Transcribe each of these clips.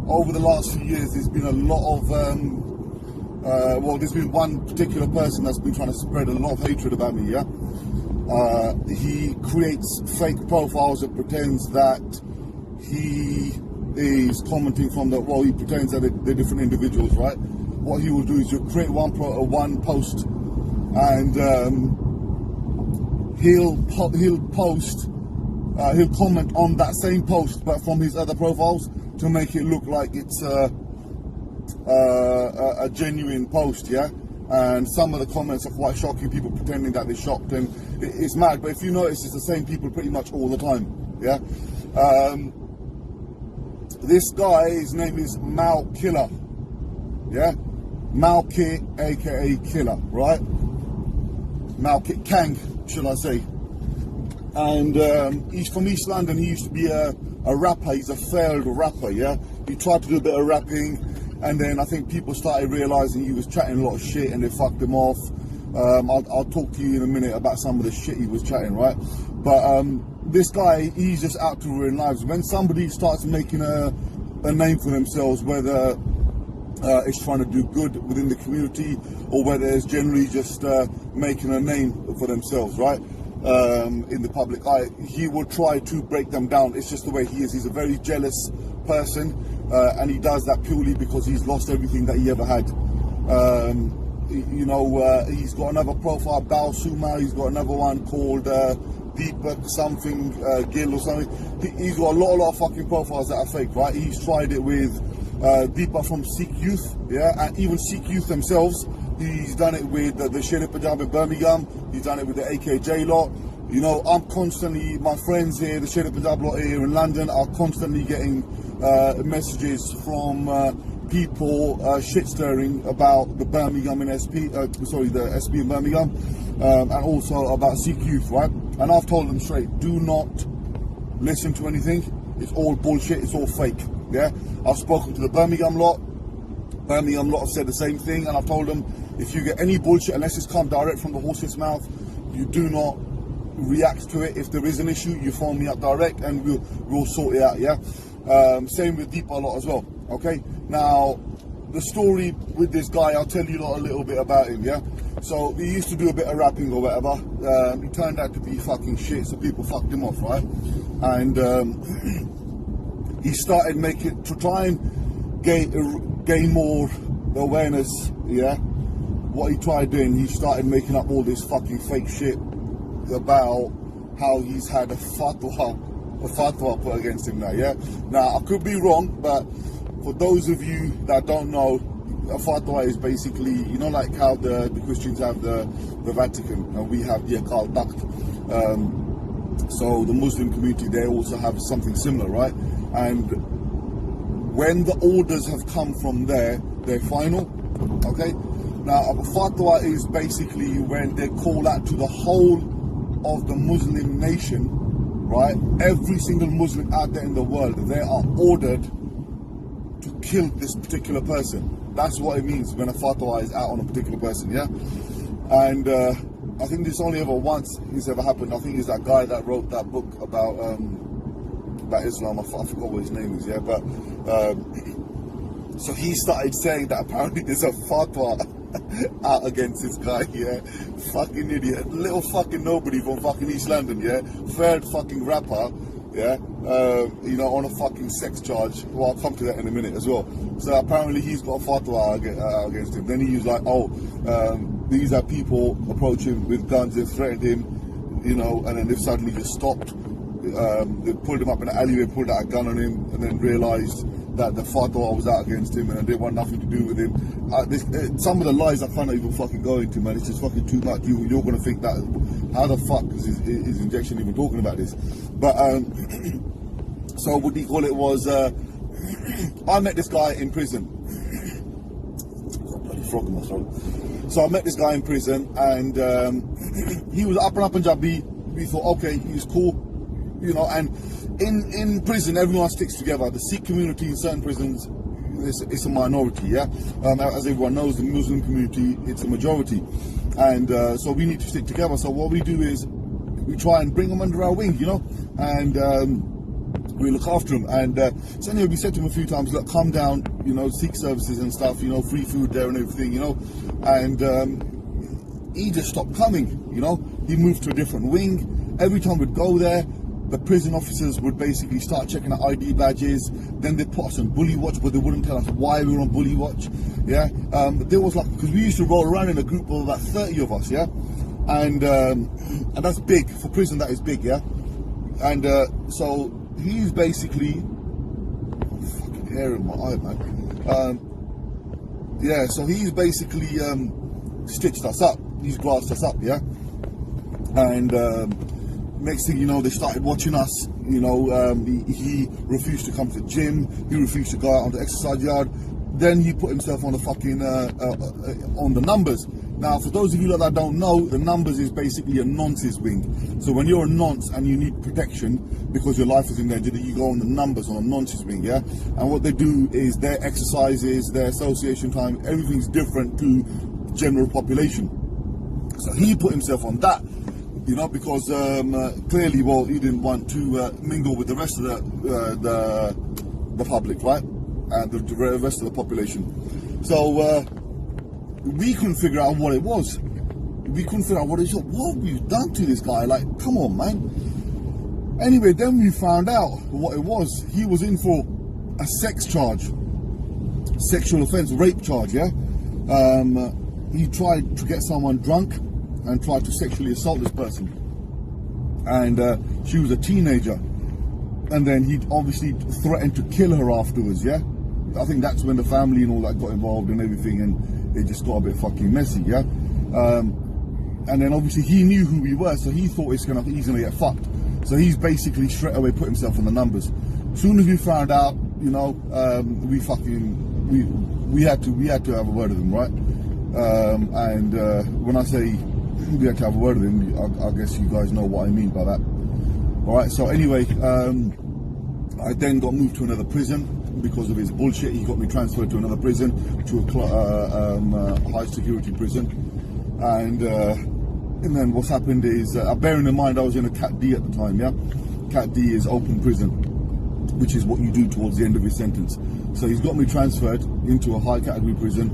over the last few years, there's been a lot of, there's been one particular person that's been trying to spread a lot of hatred about me, yeah? He creates fake profiles that pretends that he is commenting from the, he pretends that they're different individuals, right? What he will do is he'll create one post, and he'll comment on that same post, but from his other profiles, to make it look like it's a genuine post, yeah? And some of the comments are quite shocking, people pretending that they're shocked, and it's mad. But if you notice, it's the same people pretty much all the time, yeah? This guy, his name is Killa, yeah? Malkeet, aka Killa, right? Malkeet Kang, should I say. And he's from East London. He used to be a rapper. He's a failed rapper, yeah? He tried to do a bit of rapping, and then I think people started realising he was chatting a lot of shit, and they fucked him off. I'll talk to you in a minute about some of the shit he was chatting, right? But this guy, he's just out to ruin lives. When somebody starts making a name for themselves, whether it's trying to do good within the community, or whether it's generally just making a name for themselves, right? In the public eye, he will try to break them down. It's just the way he is. He's a very jealous person, and he does that purely because he's lost everything that he ever had. He's got another profile, Bao Suma. He's got another one called Deepak something Gill or something. He's got a lot of fucking profiles that are fake, right? He's tried it with Deepak from Sikh Youth, yeah, and even Sikh Youth themselves. He's done it with the Sherepunjab in Birmingham. He's done it with the AKJ lot. You know, I'm constantly, my friends here, the Sherepunjab lot here in London, are constantly getting messages from people shit-stirring about the Birmingham and the SP in Birmingham, and also about Sikh Youth, right? And I've told them straight, do not listen to anything. It's all bullshit, it's all fake, yeah? I've spoken to the Birmingham lot. Birmingham lot have said the same thing, and I've told them, if you get any bullshit, unless it's come direct from the horse's mouth, you do not react to it. If there is an issue, you phone me up direct, and we'll sort it out, yeah? Same with Deepa lot as well, okay? Now, the story with this guy, I'll tell you a little bit about him, yeah? So, he used to do a bit of rapping or whatever. He turned out to be fucking shit, so people fucked him off, right? And he started to try and gain more awareness, yeah? What he tried doing, he started making up all this fucking fake shit about how he's had a fatwa put against him now, yeah? Now, I could be wrong, but for those of you that don't know, a fatwa is basically, you know, like how the Christians have the Vatican, and we have the Akal Takht. So the Muslim community, they also have something similar, right? And when the orders have come from there, they're final, okay? Now, a fatwa is basically when they call out to the whole of the Muslim nation, right? Every single Muslim out there in the world, they are ordered to kill this particular person. That's what it means when a fatwa is out on a particular person, yeah? And I think this only ever once has ever happened. I think it's that guy that wrote that book about Islam. I forgot what his name is, yeah? But so he started saying that apparently there's a fatwa out against this guy, yeah? Fucking idiot. Little fucking nobody from fucking East London, yeah? Third fucking rapper, yeah? On a fucking sex charge. Well, I'll come to that in a minute as well. So apparently he's got a fatwa against him. Then he was like, these are people approaching with guns, they've threatened him, you know, and then they've suddenly just stopped. They pulled him up in an alleyway, pulled out a gun on him, and then realised that the fatwa was out against him and they want nothing to do with him. Some of the lies I can't even fucking go into, man. It's just fucking too much. You're going to think that, how the fuck is his injection even talking about this? But, so what do you call it was, I met this guy in prison. Got a bloody frog in my throat. So I met this guy in prison, and he was up and Punjabi. We thought, okay, he's cool, you know. And in prison, everyone sticks together. The Sikh community in certain prisons, it's a minority, yeah. As everyone knows, the Muslim community, it's a majority, and so we need to stick together. So what we do is we try and bring them under our wing, you know. And we look after him. And so anyway, we said to him a few times, look, come down, you know, seek services and stuff, you know, free food there and everything, you know. And he just stopped coming, you know. He moved to a different wing. Every time we'd go there, the prison officers would basically start checking our ID badges. Then they'd put us on bully watch, but they wouldn't tell us why we were on bully watch. Yeah, there was like, because we used to roll around in a group of about 30 of us. Yeah, and that's big for prison. That is big. Yeah, and so he's basically fucking hair in my eye, man. Yeah, so he's basically stitched us up. He's grassed us up. Yeah, and. Next thing you know, they started watching us. You know, he refused to come to the gym. He refused to go out on the exercise yard. Then he put himself on the fucking on the numbers. Now, for those of you that don't know, the numbers is basically a nonces wing. So when you're a nonce and you need protection because your life is in danger, you go on the numbers on a nonces wing. Yeah, and what they do is their exercises, their association time, everything's different to general population. So he put himself on that. You know, because clearly, well, he didn't want to mingle with the rest of the public, right? And the rest of the population. So we couldn't figure out what it was. We couldn't figure out what it was. What have we done to this guy? Like, come on, man. Anyway, then we found out what it was. He was in for a sex charge, sexual offense, rape charge. Yeah. He tried to get someone drunk and tried to sexually assault this person, and she was a teenager, and then he obviously threatened to kill her afterwards. Yeah, I think that's when the family and all that got involved and everything, and it just got a bit fucking messy. Yeah, and then obviously he knew who we were, so he thought he's gonna get fucked. So he's basically straight away put himself on the numbers. As soon as we found out, you know, we had to have a word with him, right? And when I say we had to have a word with him, I guess you guys know what I mean by that. Alright, so anyway, I then got moved to another prison because of his bullshit. He got me transferred to another prison, to a high security prison. And then what's happened is, bearing in mind I was in a Cat D at the time, yeah? Cat D is open prison, which is what you do towards the end of his sentence. So he's got me transferred into a high category prison.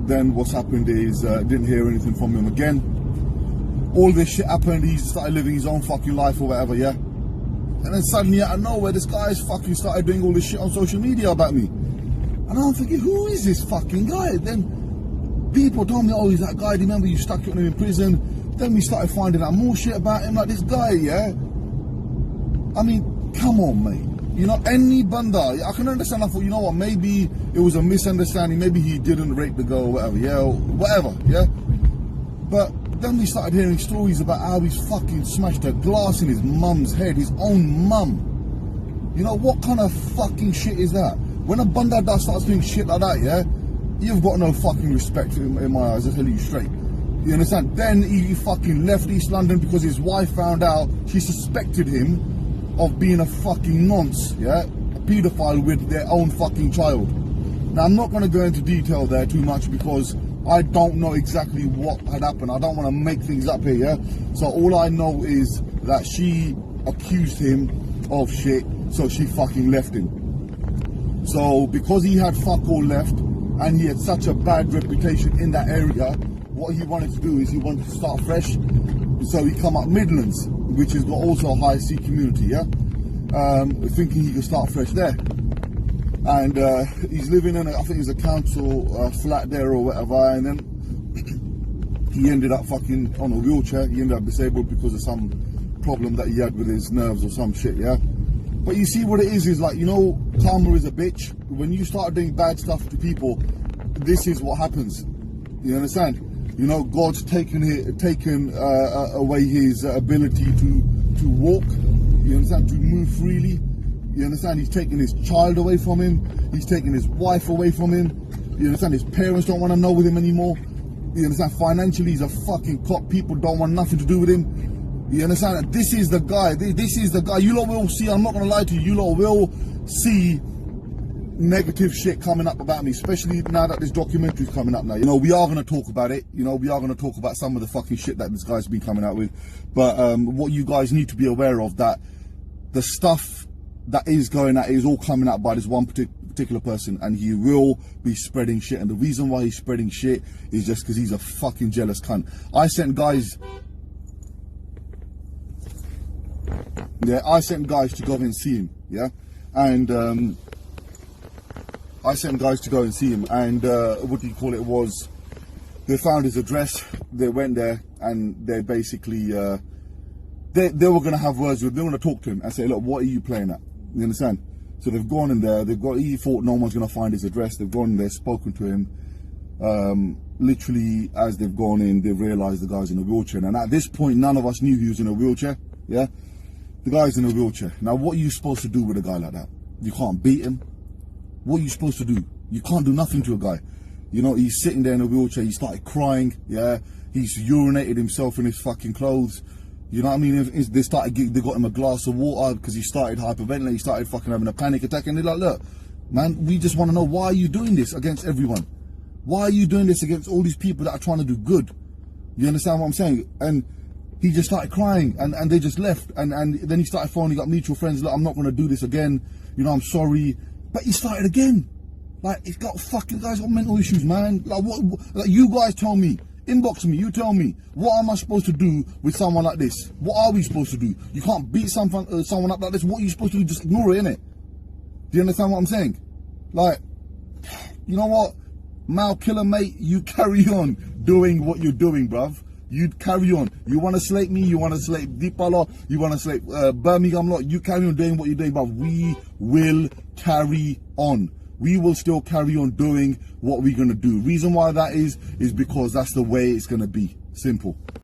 Then what's happened is didn't hear anything from him again. All this shit happened. He started living his own fucking life or whatever, yeah. And then suddenly out of nowhere, this guy's fucking started doing all this shit on social media about me. And I'm thinking, who is this fucking guy? Then people told me, oh, he's that guy. Do you remember you stuck him in prison? Then we started finding out more shit about him, like this guy, yeah. I mean, come on, mate. You know, any banda, I can understand. I thought, you know what, maybe it was a misunderstanding. Maybe he didn't rape the girl or whatever, yeah, or whatever, yeah. But then we started hearing stories about how he's fucking smashed a glass in his mum's head, his own mum. You know, what kind of fucking shit is that? When a banda starts doing shit like that, yeah, you've got no fucking respect in my eyes, I tell you straight. You understand? Then he fucking left East London because his wife found out. She suspected him of being a fucking nonce, yeah, a paedophile with their own fucking child. Now, I'm not going to go into detail there too much because I don't know exactly what had happened. I don't want to make things up here, yeah. So all I know is that she accused him of shit, so she fucking left him. So because he had fuck all left and he had such a bad reputation in that area, what he wanted to do is he wanted to start fresh. So he come up Midlands, which is also a high C community, yeah? Thinking he could start fresh there. And he's living in, I think it's a council flat there or whatever, and then he ended up fucking on a wheelchair. He ended up disabled because of some problem that he had with his nerves or some shit, yeah? But you see what it is like, you know, karma is a bitch. When you start doing bad stuff to people, this is what happens. You understand? You know, God's taken away his ability to walk. You understand? To move freely. You understand? He's taken his child away from him. He's taken his wife away from him. You understand? His parents don't want to know with him anymore. You understand? Financially, he's a fucking cop. People don't want nothing to do with him. You understand? This is the guy. This is the guy. You lot will see. I'm not going to lie to you. You lot will see negative shit coming up about me, especially now that this documentary's coming up now. You know, we are going to talk about it. You know, we are going to talk about some of the fucking shit that this guy's been coming out with. But what you guys need to be aware of, that the stuff that is going out is all coming out by this one particular person, and he will be spreading shit. And the reason why he's spreading shit is just because he's a fucking jealous cunt. I sent guys to go and see him, yeah? And I sent guys to go and see him, and what do you call it, was they found his address, they went there, and they basically they were going to have words with him. They were going to talk to him and say, look, what are you playing at? You understand? So they've gone in there, he thought no one's going to find his address. They've gone in there, spoken to him. Literally, as they've gone in, they've realised the guy's in a wheelchair. And at this point, none of us knew he was in a wheelchair, yeah? The guy's in a wheelchair. Now, what are you supposed to do with a guy like that? You can't beat him. What are you supposed to do? You can't do nothing to a guy. You know, he's sitting there in a wheelchair, he started crying, yeah? He's urinated himself in his fucking clothes. You know what I mean? They got him a glass of water because he started hyperventilating, he started fucking having a panic attack, and they're like, look, man, we just want to know, why are you doing this against everyone? Why are you doing this against all these people that are trying to do good? You understand what I'm saying? And he just started crying, and they just left, and then he started phoning up mutual friends, look, I'm not going to do this again, you know, I'm sorry. But he started again. Like, he's got fucking guys got mental issues, man. Like, like, you guys tell me, inbox me, you tell me, what am I supposed to do with someone like this? What are we supposed to do? You can't beat someone up like this. What are you supposed to do? Just ignore it, innit? Do you understand what I'm saying? Like, you know what? Mal, Killa, mate, you carry on doing what you're doing, bruv. You carry on. You want to slate me, you want to slate Deepala, you want to slate Birmingham lot, you carry on doing what you're doing, but we will carry on. We will still carry on doing what we're going to do. Reason why that is because that's the way it's going to be. Simple.